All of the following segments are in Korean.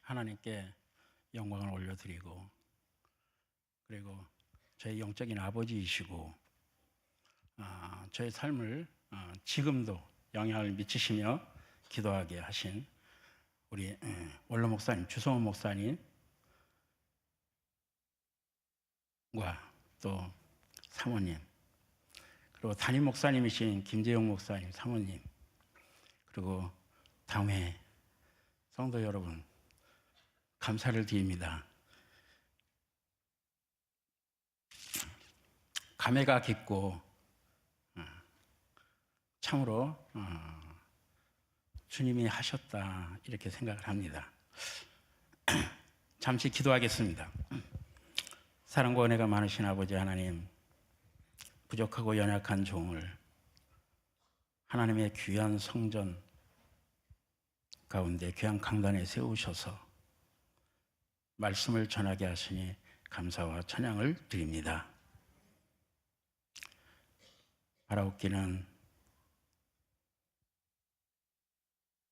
하나님께 영광을 올려드리고, 그리고 저희 영적인 아버지이시고 저의 삶을 지금도 영향을 미치시며 기도하게 하신 우리 원로 목사님, 주성원 목사님과 또 사모님, 그리고 담임 목사님이신 김재용 목사님, 사모님, 그리고 당회 성도 여러분, 감사를 드립니다. 감회가 깊고 참으로 주님이 하셨다 이렇게 생각을 합니다. 잠시 기도하겠습니다. 사랑과 은혜가 많으신 아버지 하나님, 부족하고 연약한 종을 하나님의 귀한 성전 가운데 귀한 강단에 세우셔서 말씀을 전하게 하시니 감사와 찬양을 드립니다. 바라옵기는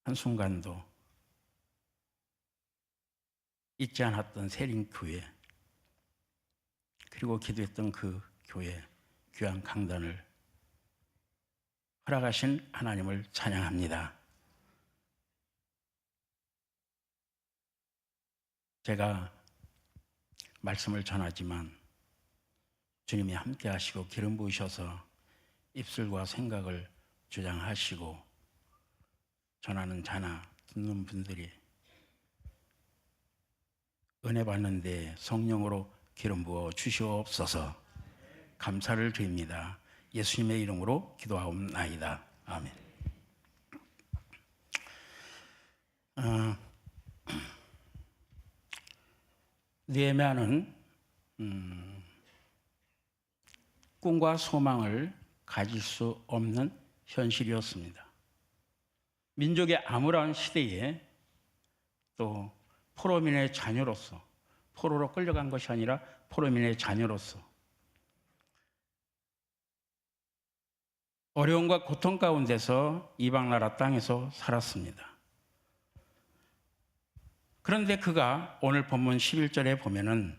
한순간도 잊지 않았던 세림교회, 그리고 기도했던 그 교회 귀한 강단을 허락하신 하나님을 찬양합니다. 제가 말씀을 전하지만 주님이 함께 하시고 기름 부으셔서 입술과 생각을 주장하시고 전하는 자나 듣는 분들이 은혜 받는데 성령으로 기름 부어 주시옵소서. 감사를 드립니다. 예수님의 이름으로 기도하옵나이다. 아멘. 느헤미야는 꿈과 소망을 가질 수 없는 현실이었습니다. 민족의 암울한 시대에 또 포로민의 자녀로서, 포로로 끌려간 것이 아니라 포로민의 자녀로서 어려움과 고통 가운데서 이방 나라 땅에서 살았습니다. 그런데 그가 오늘 본문 11절에 보면은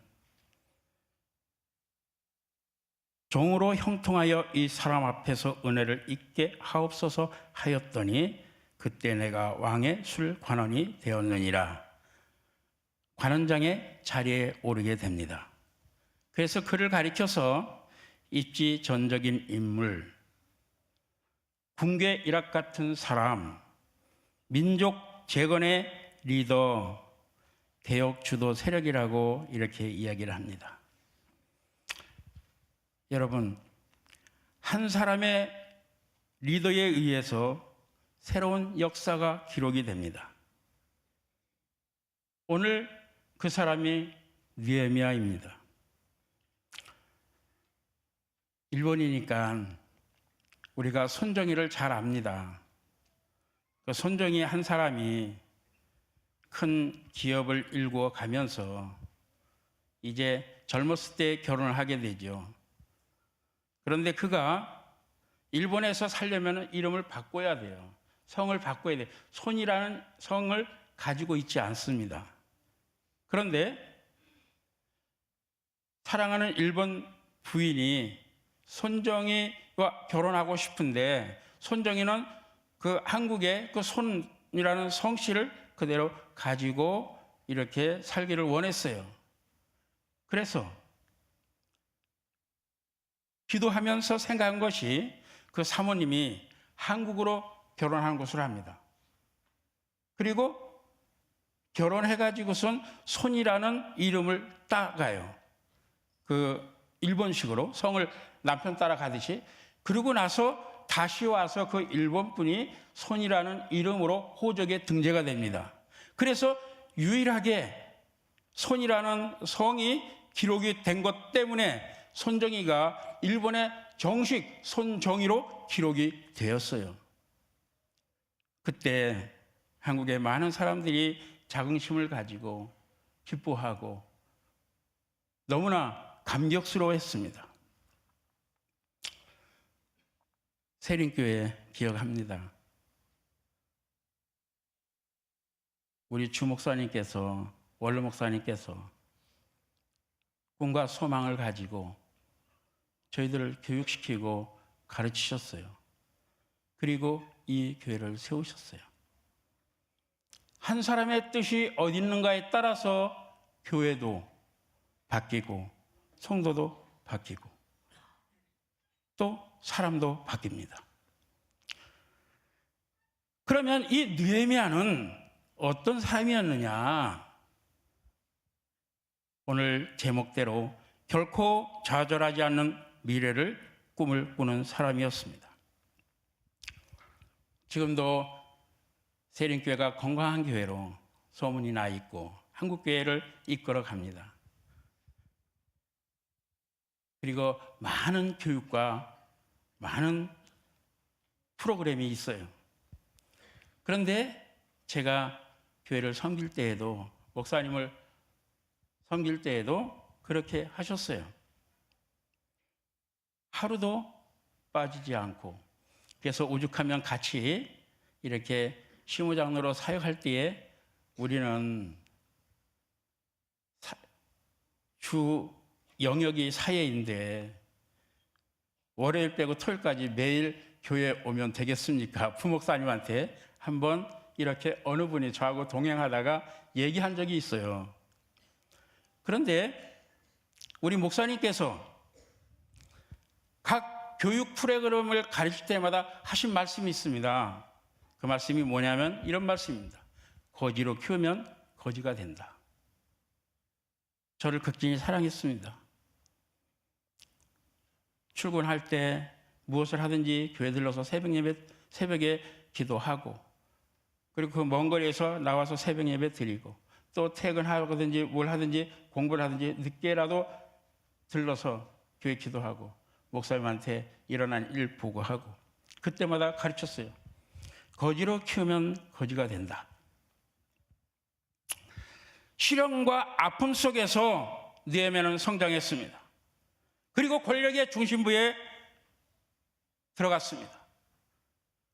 종으로 형통하여 이 사람 앞에서 은혜를 잊게 하옵소서 하였더니 그때 내가 왕의 술 관원이 되었느니라. 관원장의 자리에 오르게 됩니다. 그래서 그를 가리켜서 입지전적인 인물, 궁계 일학 같은 사람, 민족 재건의 리더, 개혁 주도 세력이라고 이렇게 이야기를 합니다. 여러분, 한 사람의 리더에 의해서 새로운 역사가 기록이 됩니다. 오늘 그 사람이 느헤미야입니다. 일본이니까 우리가 손정희를 잘 압니다. 그 손정희 한 사람이 큰 기업을 일구어 가면서 이제 젊었을 때 결혼을 하게 되죠. 그런데 그가 일본에서 살려면 이름을 바꿔야 돼요. 성을 바꿔야 돼요. 손이라는 성을 가지고 있지 않습니다. 그런데 사랑하는 일본 부인이 손정희와 결혼하고 싶은데 손정희는 그 한국의 그 손이라는 성씨를 그대로 가지고 이렇게 살기를 원했어요. 그래서 기도하면서 생각한 것이 그 사모님이 한국으로 결혼하는 것을 합니다. 그리고 결혼해가지고선 손이라는 이름을 따가요. 그 일본식으로 성을 남편 따라 가듯이. 그리고 나서 다시 와서 그 일본 분이 손이라는 이름으로 호적에 등재가 됩니다. 그래서 유일하게 손이라는 성이 기록이 된 것 때문에 손정희가 일본의 정식 손정희로 기록이 되었어요. 그때 한국의 많은 사람들이 자긍심을 가지고 기뻐하고 너무나 감격스러워했습니다. 세림교회 기억합니다. 우리 주 목사님께서, 원로 목사님께서 꿈과 소망을 가지고 저희들을 교육시키고 가르치셨어요. 그리고 이 교회를 세우셨어요. 한 사람의 뜻이 어디 있는가에 따라서 교회도 바뀌고 성도도 바뀌고 또 사람도 바뀝니다. 그러면 이 느헤미야는 어떤 사람이었느냐? 오늘 제목대로 결코 좌절하지 않는 미래를 꿈을 꾸는 사람이었습니다. 지금도 세림교회가 건강한 교회로 소문이 나 있고 한국교회를 이끌어 갑니다. 그리고 많은 교육과 많은 프로그램이 있어요. 그런데 제가 교회를 섬길 때에도, 목사님을 섬길 때에도 그렇게 하셨어요. 하루도 빠지지 않고. 그래서 오죽하면 같이 이렇게 시무장로로 사역할 때에 우리는 주 영역이 사회인데 월요일 빼고 토요일까지 매일 교회 오면 되겠습니까? 부목사님한테 한번 이렇게 어느 분이 저하고 동행하다가 얘기한 적이 있어요. 그런데 우리 목사님께서 각 교육 프로그램을 가르칠 때마다 하신 말씀이 있습니다. 그 말씀이 뭐냐면 이런 말씀입니다. 거지로 키우면 거지가 된다. 저를 극진히 사랑했습니다. 출근할 때 무엇을 하든지 교회 들러서 새벽에 기도하고, 그리고 그 먼 거리에서 나와서 새벽 예배 드리고, 또 퇴근하든지 뭘 하든지 공부를 하든지 늦게라도 들러서 교회 기도하고 목사님한테 일어난 일 보고하고, 그때마다 가르쳤어요. 거지로 키우면 거지가 된다. 시련과 아픔 속에서 느헤미야는 성장했습니다. 그리고 권력의 중심부에 들어갔습니다.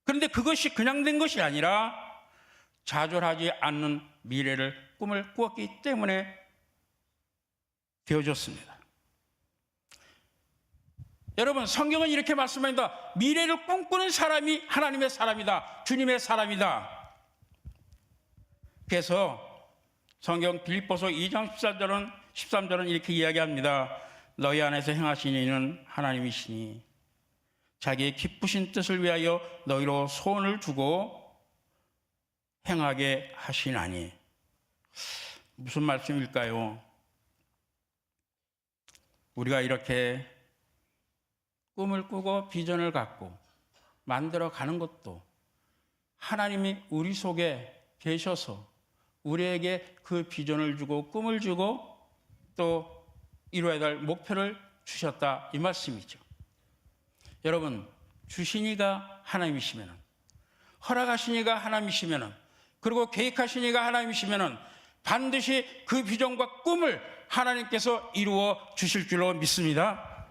그런데 그것이 그냥 된 것이 아니라 좌절하지 않는 미래를 꿈을 꾸었기 때문에 되어졌습니다. 여러분, 성경은 이렇게 말씀합니다. 미래를 꿈꾸는 사람이 하나님의 사람이다. 주님의 사람이다. 그래서 성경 빌립보서 2장 13절은 이렇게 이야기합니다. 너희 안에서 행하시는 이는 하나님이시니 자기의 기쁘신 뜻을 위하여 너희로 소원을 두고 행하게 하시나니. 무슨 말씀일까요? 우리가 이렇게 꿈을 꾸고 비전을 갖고 만들어 가는 것도 하나님이 우리 속에 계셔서 우리에게 그 비전을 주고 꿈을 주고 또 이루어야 될 목표를 주셨다, 이 말씀이죠. 여러분, 주시니가 하나님이시면은, 허락하시니가 하나님이시면은, 그리고 계획하시니가 하나님이시면은 반드시 그 비전과 꿈을 하나님께서 이루어 주실 줄로 믿습니다.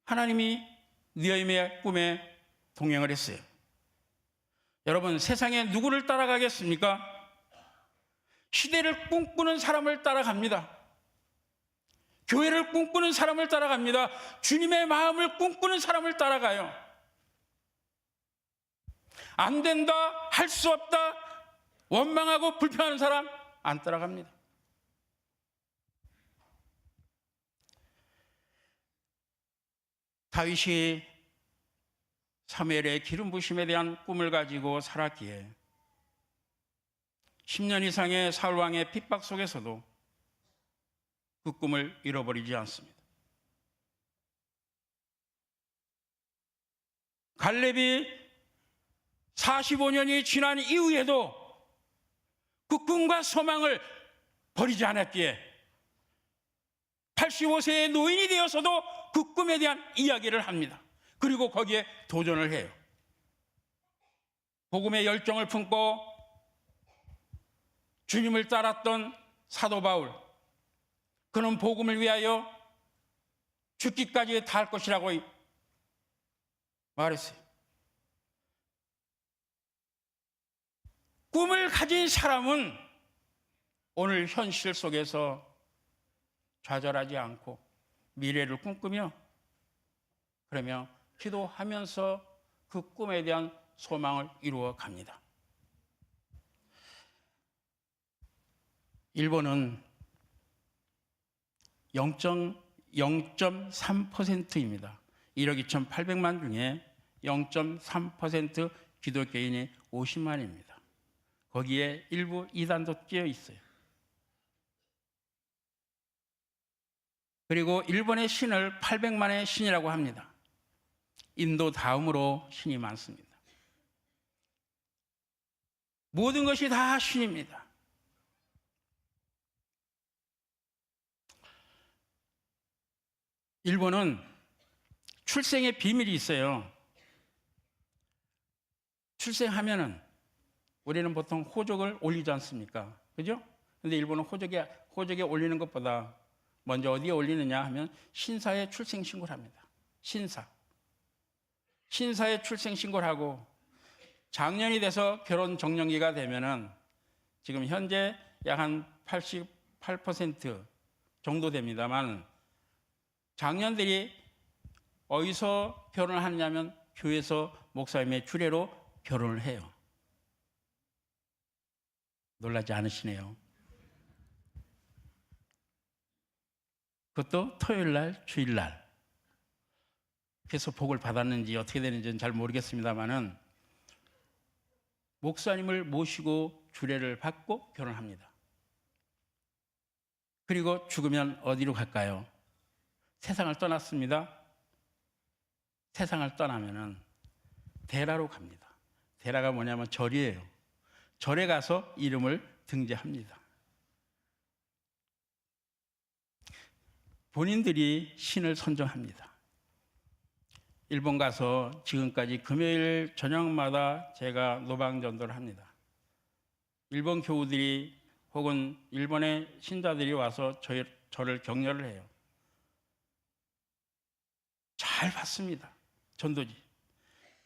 하나님이 느헤미야의 꿈에 동행을 했어요. 여러분, 세상에 누구를 따라가겠습니까? 시대를 꿈꾸는 사람을 따라갑니다. 교회를 꿈꾸는 사람을 따라갑니다. 주님의 마음을 꿈꾸는 사람을 따라가요. 안 된다, 할 수 없다, 원망하고 불평하는 사람 안 따라갑니다. 다윗이 사무엘의 기름 부심에 대한 꿈을 가지고 살았기에 10년 이상의 사울 왕의 핍박 속에서도 그 꿈을 잃어버리지 않습니다. 갈렙이 45년이 지난 이후에도 그 꿈과 소망을 버리지 않았기에 85세의 노인이 되어서도 그 꿈에 대한 이야기를 합니다. 그리고 거기에 도전을 해요. 복음의 열정을 품고 주님을 따랐던 사도 바울, 그는 복음을 위하여 죽기까지 다할 것이라고 말했어요. 꿈을 가진 사람은 오늘 현실 속에서 좌절하지 않고 미래를 꿈꾸며 그러며 기도하면서 그 꿈에 대한 소망을 이루어 갑니다. 일본은 0.3%입니다. 1억 2,800만 중에 0.3% 기독교인이 50만입니다. 거기에 일부 이단도 끼어 있어요. 그리고 일본의 신을 800만의 신이라고 합니다. 인도 다음으로 신이 많습니다. 모든 것이 다 신입니다. 일본은 출생의 비밀이 있어요. 출생하면은 우리는 보통 호적을 올리지 않습니까? 그죠? 근데 일본은 호적에 올리는 것보다 먼저 어디에 올리느냐 하면 신사에 출생신고를 합니다. 신사에 출생신고를 하고 장년이 돼서 결혼 적령기가 되면은 지금 현재 약 한 88% 정도 됩니다만 장년들이 어디서 결혼을 하느냐면 교회에서 목사님의 주례로 결혼을 해요. 놀라지 않으시네요. 그것도 토요일날, 주일날. 그래서 복을 받았는지 어떻게 되는지는 잘 모르겠습니다만은 목사님을 모시고 주례를 받고 결혼합니다. 그리고 죽으면 어디로 갈까요? 세상을 떠났습니다. 세상을 떠나면은 데라로 갑니다. 데라가 뭐냐면 절이에요. 절에 가서 이름을 등재합니다. 본인들이 신을 선정합니다. 일본 가서 지금까지 금요일 저녁마다 제가 노방전도를 합니다. 일본 교우들이 혹은 일본의 신자들이 와서 저를 격려를 해요. 잘 받습니다. 전도지.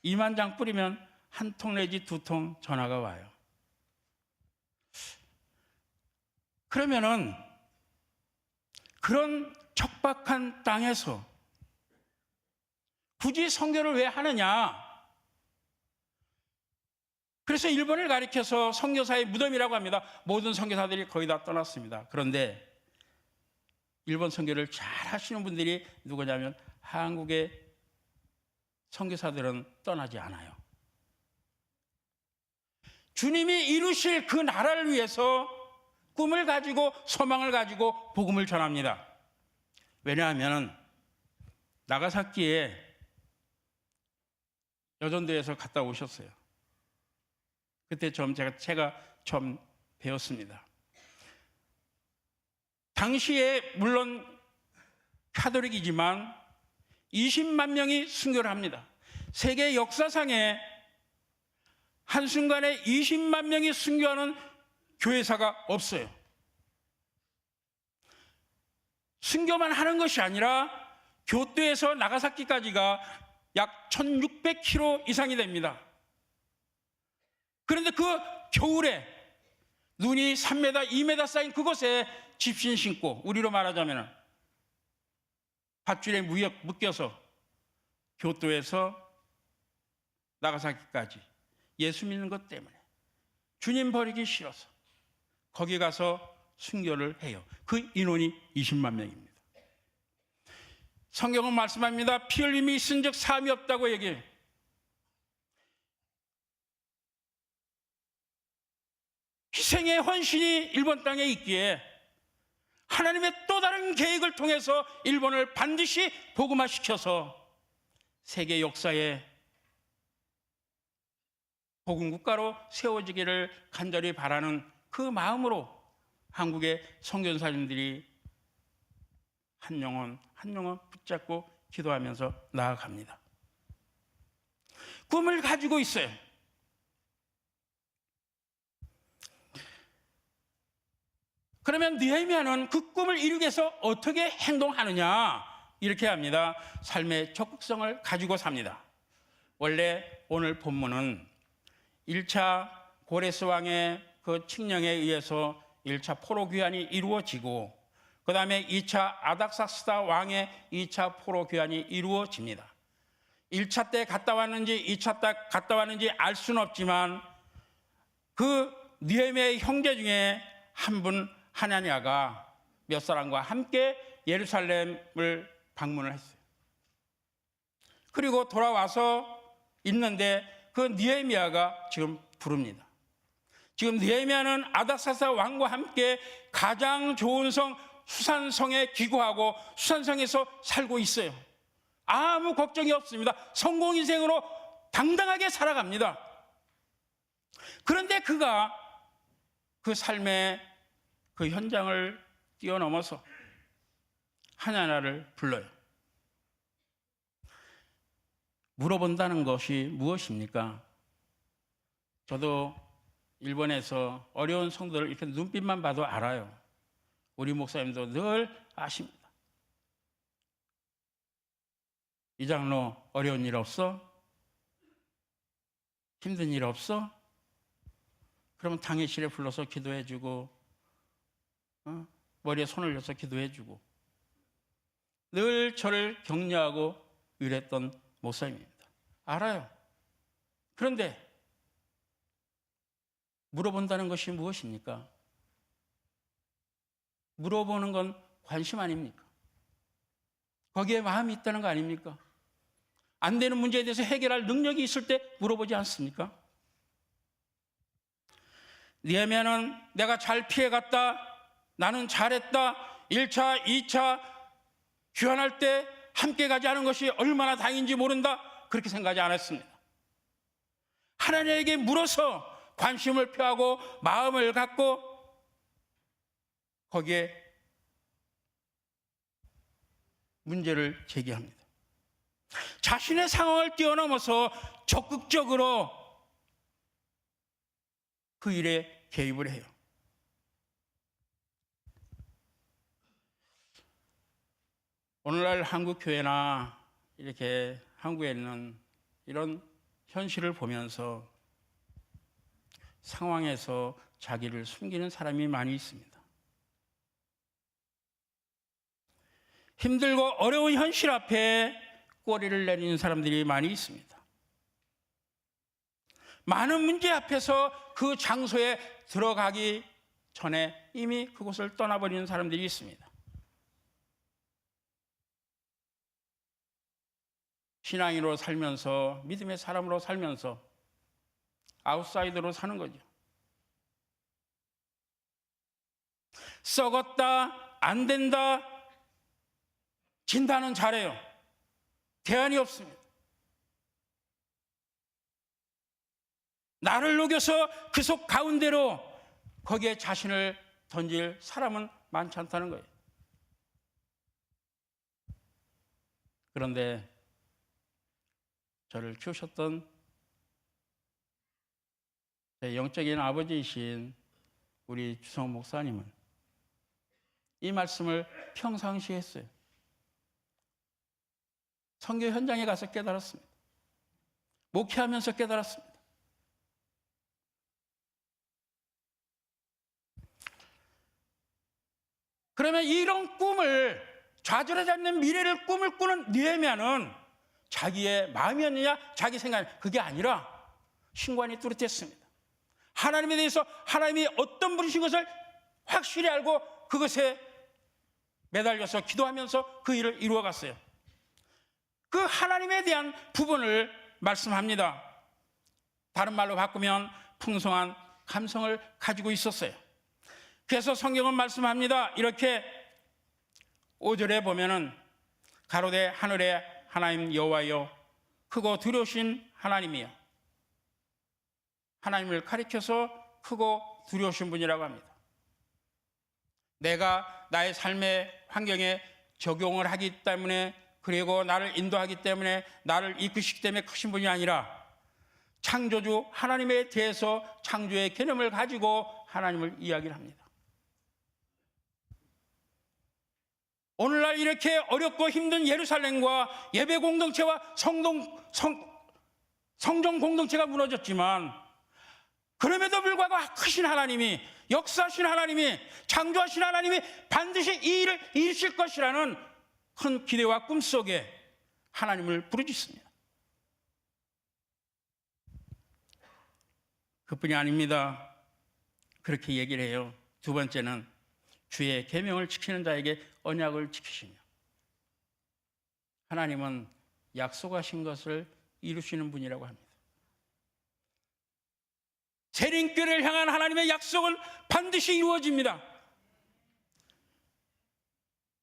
2만 장 뿌리면 한 통 내지 2통 전화가 와요. 그러면은 그런 척박한 땅에서 굳이 선교를 왜 하느냐? 그래서 일본을 가리켜서 선교사의 무덤이라고 합니다. 모든 선교사들이 거의 다 떠났습니다. 그런데 일본 선교를 잘 하시는 분들이 누구냐면 한국의 선교사들은 떠나지 않아요. 주님이 이루실 그 나라를 위해서 꿈을 가지고 소망을 가지고 복음을 전합니다. 왜냐하면 나가사키에 여전도에서 갔다 오셨어요. 그때 제가 처음 배웠습니다. 당시에 물론 카톨릭이지만 20만 명이 순교를 합니다. 세계 역사상에 한순간에 20만 명이 순교하는 교회사가 없어요. 순교만 하는 것이 아니라 교토에서 나가사키까지가 약 1600km 이상이 됩니다. 그런데 그 겨울에 눈이 3m, 2m 쌓인 그곳에 집신 신고, 우리로 말하자면 밧줄에 묶여서 교토에서 나가사키까지 예수 믿는 것 때문에 주님 버리기 싫어서 거기 가서 순교를 해요. 그 인원이 20만 명입니다. 성경은 말씀합니다. 피 흘림이 있은즉 사함이 없다고 얘기해요. 희생의 헌신이 일본 땅에 있기에 하나님의 또 다른 계획을 통해서 일본을 반드시 복음화시켜서 세계 역사에 복음국가로 세워지기를 간절히 바라는 그 마음으로 한국의 선교사님들이 한 영혼 한 영혼 붙잡고 기도하면서 나아갑니다. 꿈을 가지고 있어요. 그러면 느헤미야는 그 꿈을 이루기 위해서 어떻게 행동하느냐? 이렇게 합니다. 삶의 적극성을 가지고 삽니다. 원래 오늘 본문은 1차 고레스 왕의 그 칙령에 의해서 1차 포로 귀환이 이루어지고 그 다음에 2차 아닥사스다 왕의 2차 포로 귀환이 이루어집니다. 1차 때 갔다 왔는지 2차 때 갔다 왔는지 알 수는 없지만 그 느헤미야의 형제 중에 한 분 하나냐가 몇 사람과 함께 예루살렘을 방문을 했어요. 그리고 돌아와서 있는데 그 느헤미야가 지금 부릅니다. 지금 느헤미야는 아닥사스다 왕과 함께 가장 좋은 성 수산성에 귀국하고 수산성에서 살고 있어요. 아무 걱정이 없습니다. 성공 인생으로 당당하게 살아갑니다. 그런데 그가 그 삶의 그 현장을 뛰어넘어서 하나님을 불러요. 물어본다는 것이 무엇입니까? 저도 일본에서 어려운 성도를 이렇게 눈빛만 봐도 알아요. 우리 목사님도 늘 아십니다. 이 장로 어려운 일 없어? 힘든 일 없어? 그러면 당회실에 불러서 기도해주고 머리에 손을 얹어서 기도해주고 늘 저를 격려하고 이랬던 목사님입니다. 알아요. 그런데 물어본다는 것이 무엇입니까? 물어보는 건 관심 아닙니까? 거기에 마음이 있다는 거 아닙니까? 안 되는 문제에 대해서 해결할 능력이 있을 때 물어보지 않습니까? 느헤미야는 내가 잘 피해갔다, 나는 잘했다, 1차, 2차 귀환할 때 함께 가지 않은 것이 얼마나 다행인지 모른다, 그렇게 생각하지 않았습니다. 하나님에게 물어서 관심을 표하고 마음을 갖고 거기에 문제를 제기합니다. 자신의 상황을 뛰어넘어서 적극적으로 그 일에 개입을 해요. 오늘날 한국 교회나 이렇게 한국에 있는 이런 현실을 보면서 상황에서 자기를 숨기는 사람이 많이 있습니다. 힘들고 어려운 현실 앞에 꼬리를 내리는 사람들이 많이 있습니다. 많은 문제 앞에서 그 장소에 들어가기 전에 이미 그곳을 떠나버리는 사람들이 있습니다. 신앙인으로 살면서, 믿음의 사람으로 살면서 아웃사이더로 사는 거죠. 썩었다, 안 된다, 진단은 잘해요. 대안이 없습니다. 나를 녹여서 그 속 가운데로 거기에 자신을 던질 사람은 많지 않다는 거예요. 그런데 저를 키우셨던 제 영적인 아버지이신 우리 주성호 목사님은 이 말씀을 평상시에 했어요. 선교 현장에 가서 깨달았습니다. 목회하면서 깨달았습니다. 그러면 이런 꿈을, 좌절하지 않는 미래를 꿈을 꾸는 느헤미야는 자기의 마음이었느냐, 자기 생각, 그게 아니라 신관이 뚜렷했습니다. 하나님에 대해서 하나님이 어떤 분이신 것을 확실히 알고 그것에 매달려서 기도하면서 그 일을 이루어갔어요. 그 하나님에 대한 부분을 말씀합니다. 다른 말로 바꾸면 풍성한 감성을 가지고 있었어요. 그래서 성경은 말씀합니다. 이렇게 5절에 보면은 가로되 하늘의 하나님 여호와여, 크고 두려우신 하나님이여. 하나님을 가리켜서 크고 두려우신 분이라고 합니다. 내가 나의 삶의 환경에 적용을 하기 때문에, 그리고 나를 인도하기 때문에, 나를 이끄시기 때문에 크신 분이 아니라 창조주 하나님에 대해서 창조의 개념을 가지고 하나님을 이야기를 합니다. 오늘날 이렇게 어렵고 힘든 예루살렘과 예배 공동체와 성전 공동체가 무너졌지만 그럼에도 불구하고 크신 하나님이, 역사하신 하나님이, 창조하신 하나님이 반드시 이 일을 이루실 것이라는 큰 기대와 꿈 속에 하나님을 부르짖습니다. 그뿐이 아닙니다. 그렇게 얘기를 해요. 두 번째는 주의 계명을 지키는 자에게 언약을 지키시며, 하나님은 약속하신 것을 이루시는 분이라고 합니다. 재림교를 향한 하나님의 약속은 반드시 이루어집니다.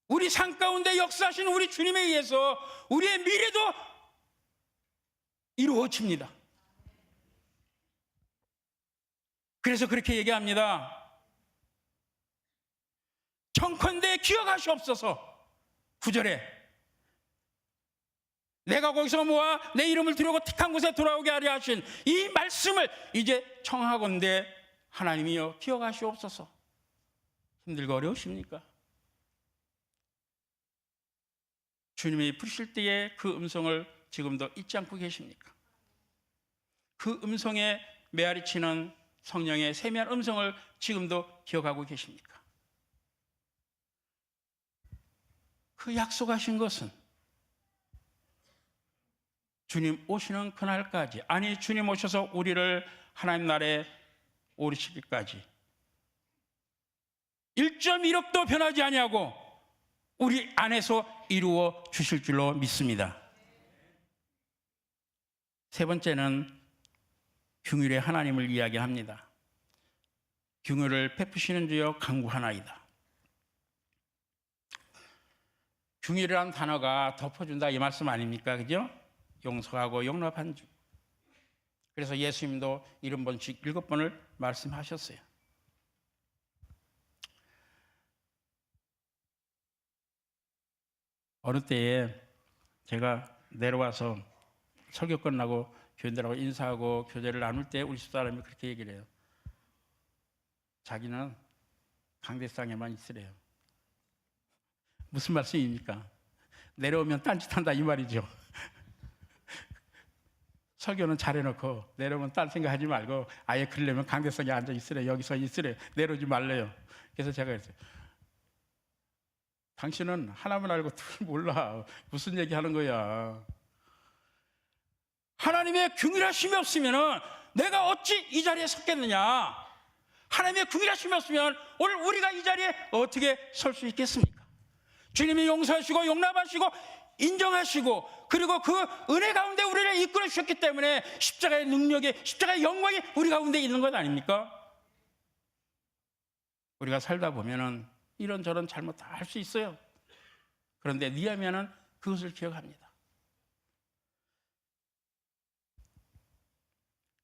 우리 삶 가운데 역사하신 우리 주님에 의해서 우리의 미래도 이루어집니다. 그래서 그렇게 얘기합니다. 청컨대 기억하시옵소서. 9절에 내가 거기서 모아 내 이름을 두려고 택한 곳에 돌아오게 하려 하신 이 말씀을 이제 청하건대 하나님이여 기억하시옵소서. 힘들고 어려우십니까? 주님이 부르실 때의 그 음성을 지금도 잊지 않고 계십니까? 그 음성에 메아리치는 성령의 세미한 음성을 지금도 기억하고 계십니까? 그 약속하신 것은 주님 오시는 그날까지, 아니 주님 오셔서 우리를 하나님 나라에 오르시기까지 1.1억도 변하지 아니하고 우리 안에서 이루어 주실 줄로 믿습니다. 세 번째는 긍휼의 하나님을 이야기합니다. 긍휼을 베푸시는 주여 간구하나이다. 긍휼이라는 단어가 덮어준다 이 말씀 아닙니까? 그죠? 용서하고 용납한 주. 그래서 예수님도 70번씩 7번을 말씀하셨어요. 어느 때에 제가 내려와서 설교 끝나고 교인들하고 인사하고 교제를 나눌 때 우리 집사람이 그렇게 얘기를 해요. 자기는 강대상에만 있으래요. 무슨 말씀입니까? 내려오면 딴짓한다 이 말이죠. 설교는 잘해놓고 내려오면 딴 생각하지 말고 아예 그러려면 강대상에 앉아 있으래. 여기서 있으래. 내려오지 말래요. 그래서 제가 그랬어요. 당신은 하나만 알고 둘 몰라. 무슨 얘기하는 거야. 하나님의 긍휼하심이 없으면 내가 어찌 이 자리에 섰겠느냐. 하나님의 긍휼하심이 없으면 오늘 우리가 이 자리에 어떻게 설 수 있겠습니까? 주님이 용서하시고 용납하시고 인정하시고 그리고 그 은혜 가운데 우리를 이끌어 주셨기 때문에 십자가의 능력이, 십자가의 영광이 우리 가운데 있는 것 아닙니까? 우리가 살다 보면은 이런저런 잘못 다 할 수 있어요. 그런데 느헤미야는 그것을 기억합니다.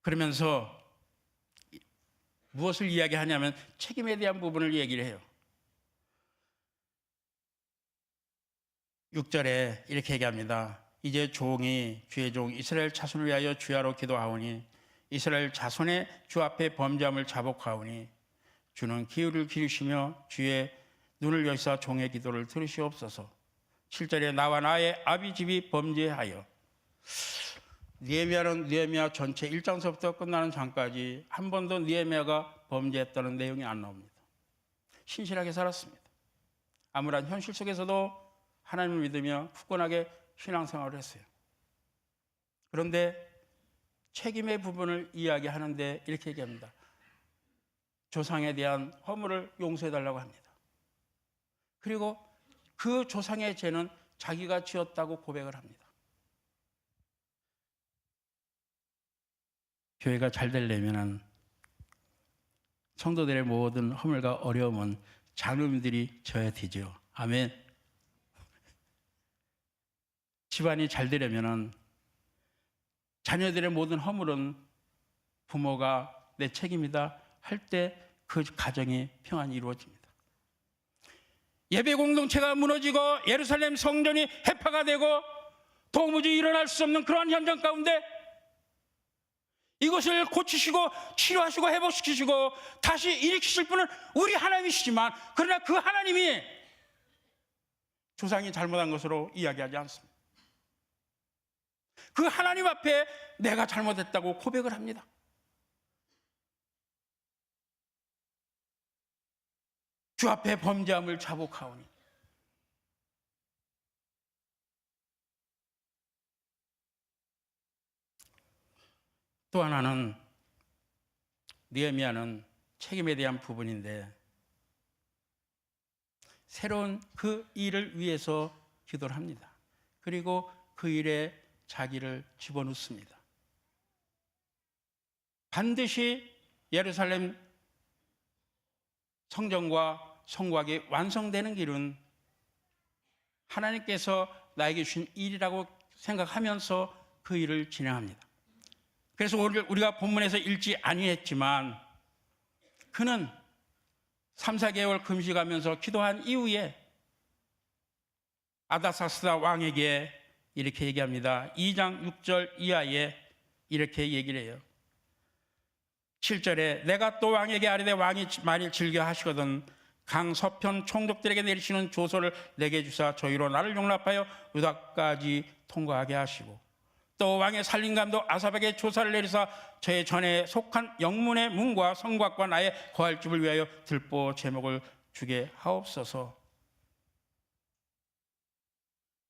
그러면서 무엇을 이야기하냐면 책임에 대한 부분을 얘기를 해요. 6절에 이렇게 얘기합니다. 이제 종이 주의 종 이스라엘 자손을 위하여 주야로 기도하오니 이스라엘 자손의 주 앞에 범죄함을 자복하오니 주는 기울을 기르시며 주의 눈을 여시사 종의 기도를 들으시옵소서. 7절에 나와 나의 아비 집이 범죄하여. 느헤미야는 느헤미야 전체 1장서부터 끝나는 장까지 한 번도 느헤미야가 범죄했다는 내용이 안 나옵니다. 신실하게 살았습니다. 암울한 현실 속에서도 하나님을 믿으며 굳건하게 신앙생활을 했어요. 그런데 책임의 부분을 이야기하는데 이렇게 얘기합니다. 조상에 대한 허물을 용서해달라고 합니다. 그리고 그 조상의 죄는 자기가 지었다고 고백을 합니다. 교회가 잘 되려면 성도들의 모든 허물과 어려움은 장로님들이 져야 되죠. 아멘. 집안이 잘 되려면 자녀들의 모든 허물은 부모가 내 책임이다 할 때 그 가정이 평안히 이루어집니다. 예배 공동체가 무너지고 예루살렘 성전이 해파가 되고 도무지 일어날 수 없는 그러한 현장 가운데 이것을 고치시고 치료하시고 회복시키시고 다시 일으키실 분은 우리 하나님이시지만 그러나 그 하나님이 조상이 잘못한 것으로 이야기하지 않습니다. 그 하나님 앞에 내가 잘못했다고 고백을 합니다. 주 앞에 범죄함을 자복하오니. 또 하나는 느헤미야는 책임에 대한 부분인데 새로운 그 일을 위해서 기도를 합니다. 그리고 그 일에 자기를 집어넣습니다. 반드시 예루살렘 성전과 성곽이 완성되는 길은 하나님께서 나에게 주신 일이라고 생각하면서 그 일을 진행합니다. 그래서 우리가 본문에서 읽지 아니했지만 그는 3, 4개월 금식하면서 기도한 이후에 아닥사스다 왕에게 이렇게 얘기합니다. 2장 6절 이하에 이렇게 얘기를 해요. 7절에 내가 또 왕에게 아뢰되 왕이 만일 즐겨 하시거든 강 서편 총독들에게 내리시는 조서를 내게 주사 저희로 나를 용납하여 유다까지 통과하게 하시고 또 왕의 살림감독 아삽에게 조사를 내리사 저의 전에 속한 영문의 문과 성곽과 나의 거할 집을 위하여 들보 제목을 주게 하옵소서.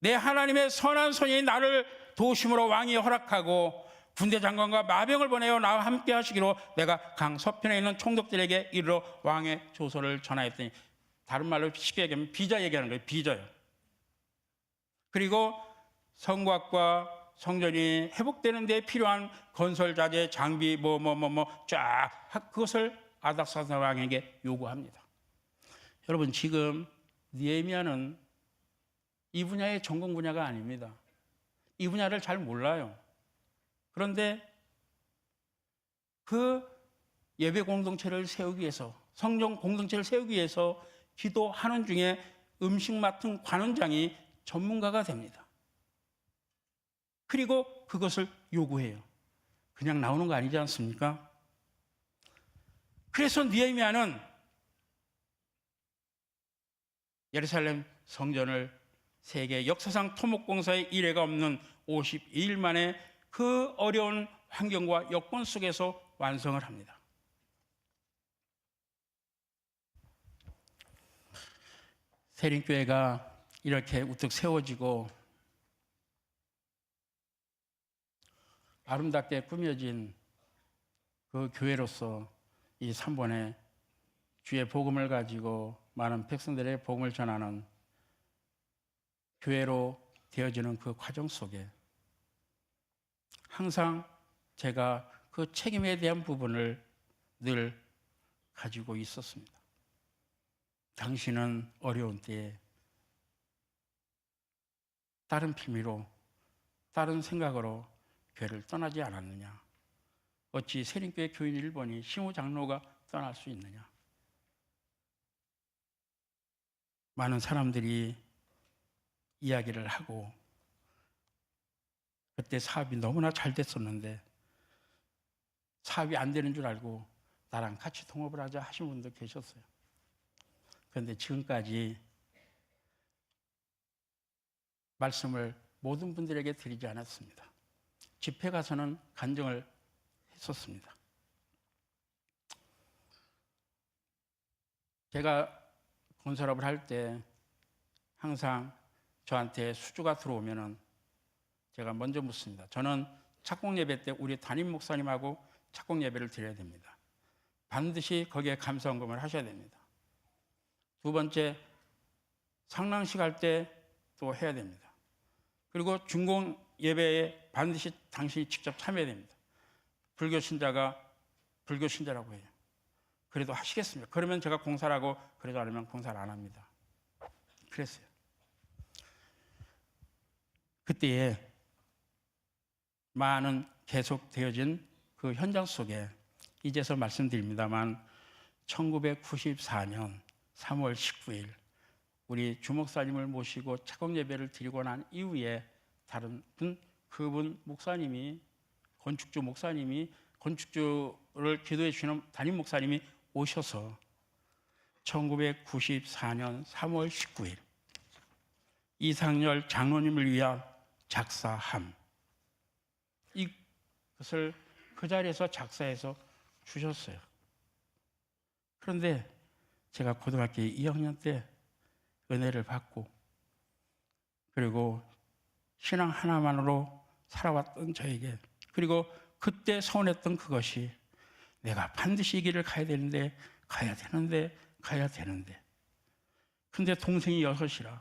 내 하나님의 선한 손이 나를 도심으로 왕이 허락하고 군대 장관과 마병을 보내어 나와 함께 하시기로 내가 강 서편에 있는 총독들에게 이르러 왕의 조서를 전하였더니, 다른 말로 쉽게 얘기하면 비자 얘기하는 거예요. 비자요. 그리고 성곽과 성전이 회복되는 데 필요한 건설 자재, 장비 쫙 그것을 아닥사스다 왕에게 요구합니다. 여러분, 지금 느헤미야는 이 분야의 전공 분야가 아닙니다. 이 분야를 잘 몰라요. 그런데 그 예배 공동체를 세우기 위해서, 성전 공동체를 세우기 위해서 기도하는 중에 음식 맡은 관원장이 전문가가 됩니다. 그리고 그것을 요구해요. 그냥 나오는 거 아니지 않습니까? 그래서 느헤미야는 예루살렘 성전을 세계 역사상 토목공사의 이례가 없는 52일 만에 그 어려운 환경과 여건 속에서 완성을 합니다. 세린교회가 이렇게 우뚝 세워지고 아름답게 꾸며진 그 교회로서 이 3번에 주의 복음을 가지고 많은 백성들의 복음을 전하는 교회로 되어지는 그 과정 속에 항상 제가 그 책임에 대한 부분을 늘 가지고 있었습니다. 당신은 어려운 때에 다른 필미로, 다른 생각으로 교회를 떠나지 않았느냐? 어찌 세린교회 교인 1번이 심호 장로가 떠날 수 있느냐? 많은 사람들이 이야기를 하고 그때 사업이 너무나 잘 됐었는데 사업이 안 되는 줄 알고 나랑 같이 통업을 하자 하신 분도 계셨어요. 그런데 지금까지 말씀을 모든 분들에게 드리지 않았습니다. 집회 가서는 간증을 했었습니다. 제가 건설업을 할 때 항상 저한테 수주가 들어오면은 제가 먼저 묻습니다. 저는 착공 예배 때 우리 담임 목사님하고 착공 예배를 드려야 됩니다. 반드시 거기에 감사헌금을 하셔야 됩니다. 두 번째, 상랑식 할 때 또 해야 됩니다. 그리고 준공 예배에 반드시 당신이 직접 참여해야 됩니다. 불교 신자가 불교 신자라고 해요. 그래도 하시겠습니까? 그러면 제가 공사를 하고, 그러지 않으면 공사를 안 합니다. 그랬어요. 그때에 많은 계속되어진 그 현장 속에 이제서 말씀드립니다만 1994년 3월 19일 우리 주목사님을 모시고 착공 예배를 드리고 난 이후에 다른 그분 목사님이, 건축주 목사님이, 건축주를 기도해 주시는 담임 목사님이 오셔서 1994년 3월 19일 이상열 장로님을 위한 작사함, 이것을 그 자리에서 작사해서 주셨어요. 그런데 제가 고등학교 2학년 때 은혜를 받고 그리고 신앙 하나만으로 살아왔던 저에게 그리고 그때 서운했던 그것이 내가 반드시 이 길을 가야 되는데 근데 동생이 6이라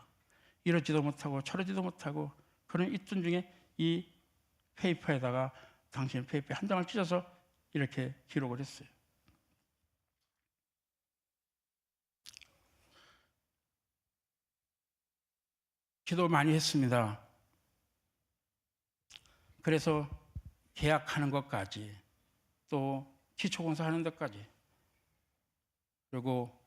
이러지도 못하고 저러지도 못하고 그런 있던 중에 이 페이퍼에다가 당신 페이퍼에 한 장을 찢어서 이렇게 기록을 했어요. 기도 많이 했습니다. 그래서 계약하는 것까지 또 기초공사 하는 데까지 그리고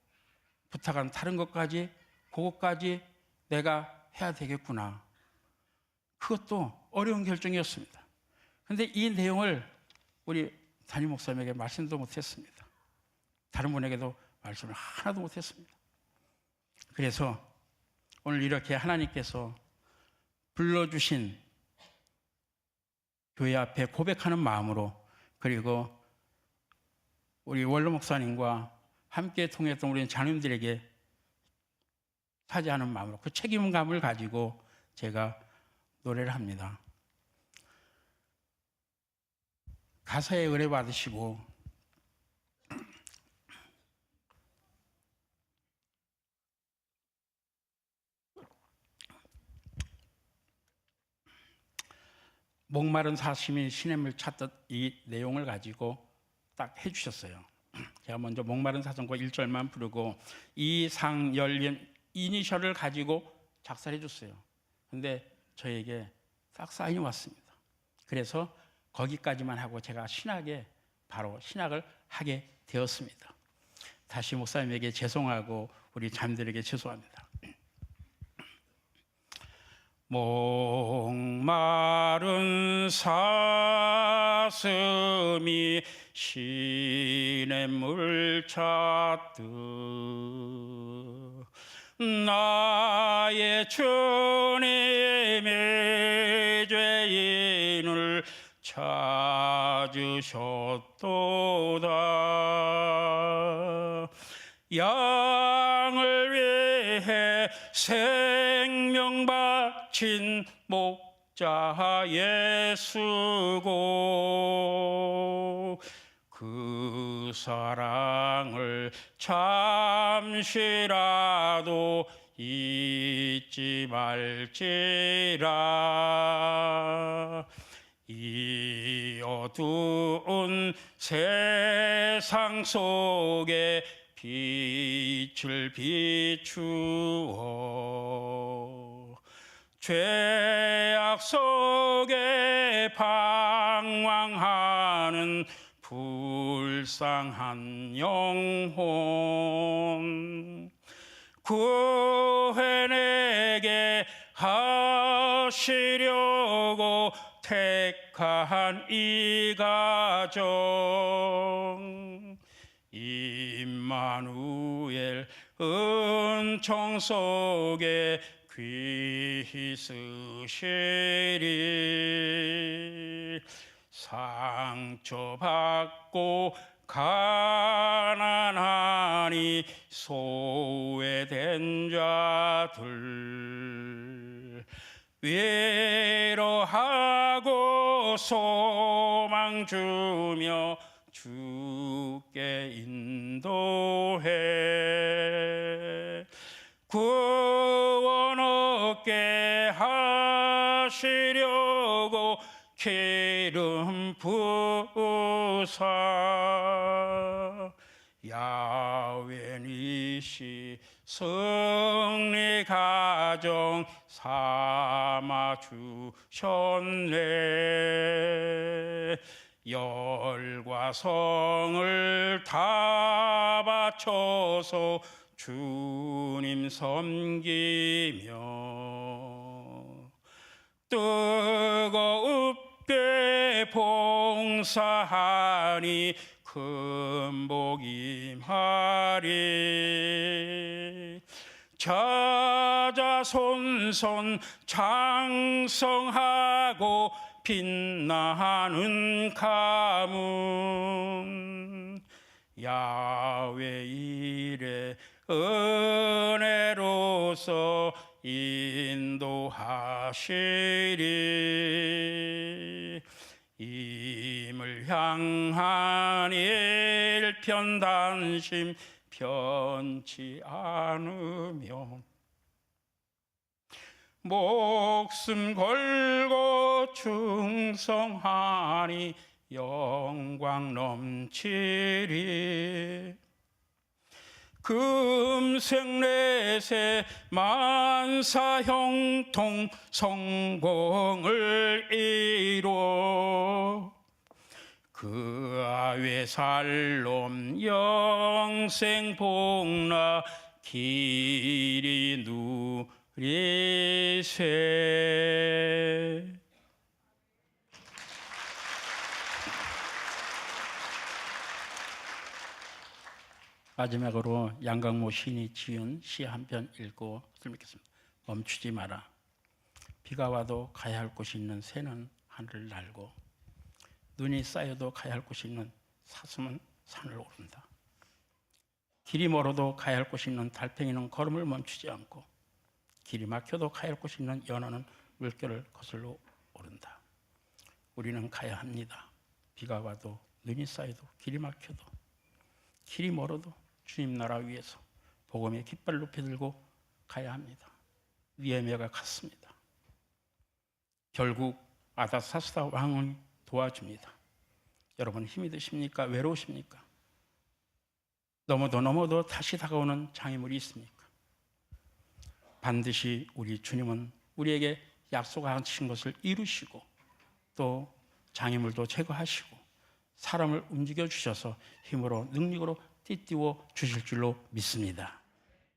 부탁한 다른 것까지 그것까지 내가 해야 되겠구나. 그것도 어려운 결정이었습니다. 그런데 이 내용을 우리 담임 목사님에게 말씀도 못했습니다. 다른 분에게도 말씀을 하나도 못했습니다. 그래서 오늘 이렇게 하나님께서 불러주신 교회 앞에 고백하는 마음으로 그리고 우리 원로 목사님과 함께 통했던 우리 장님들에게 사죄하는 마음으로 그 책임감을 가지고 제가 노래를 합니다. 가사에 의뢰 받으시고 목마른 사심이 시냇물 찾듯 이 내용을 가지고 딱 해주셨어요. 제가 먼저 목마른 사슴과 1절만 부르고 이상열린 이니셜을 가지고 작사를 해줬어요. 근데 저에게 딱 사인이 왔습니다. 그래서 거기까지만 하고 제가 바로 신학을 하게 되었습니다. 다시 목사님에게 죄송하고 우리 자매들에게 죄송합니다. 목마른 사슴이 시냇물 찾듯 나의 주님의 죄인을 찾으셨도다. 양을 위해 생명 바친 목자 예수고 그 사랑을 잠시라도 잊지 말지라. 이 어두운 세상 속에 빛을 비추어 죄악 속에 방황하는 불쌍한 영혼 구해내게 하시려고 택한 이 가정 임마누엘 은총 속에 귀히 쓰시리. 상처받고 가난하니 소외된 자들 위로하고 소망 주며 주께 인도해 구원 얻게 하시려고 기름 부사 야훼 니시 승리 가정 삼아 주셨네. 열과 성을 다 바쳐서 주님 섬기며 뜨겁게 봉사하니 큰 복 임하리. 자자손손 장성하고 빛나는 가문 야훼 이레 은혜로서 인도하시리. 임을 향한 일편단심 편치 않으면 목숨 걸고 충성하니 영광 넘치리. 금생내세 만사 형통 성공을 이뤄 그 아외 살롬 영생 복나 길이 누리세. 마지막으로 양강모 시인이 지은 시 한 편 읽고 설명하겠습니다. 멈추지 마라. 비가 와도 가야 할 곳이 있는 새는 하늘을 날고 눈이 쌓여도 가야 할 곳이 있는 사슴은 산을 오른다. 길이 멀어도 가야 할 곳이 있는 달팽이는 걸음을 멈추지 않고 길이 막혀도 가야 할 곳이 있는 연어는 물결을 거슬러 오른다. 우리는 가야 합니다. 비가 와도 눈이 쌓여도 길이 막혀도 길이 멀어도 주님 나라 위에서 복음의 깃발을 높이 들고 가야 합니다. 니에미야가 갔습니다. 결국 아다사스다 왕은 도와줍니다. 여러분 힘이 드십니까? 외로우십니까? 넘어도 다시 다가오는 장애물이 있습니까? 반드시 우리 주님은 우리에게 약속하신 것을 이루시고 또 장애물도 제거하시고 사람을 움직여 주셔서 힘으로 능력으로 띠띠워 주실 줄로 믿습니다.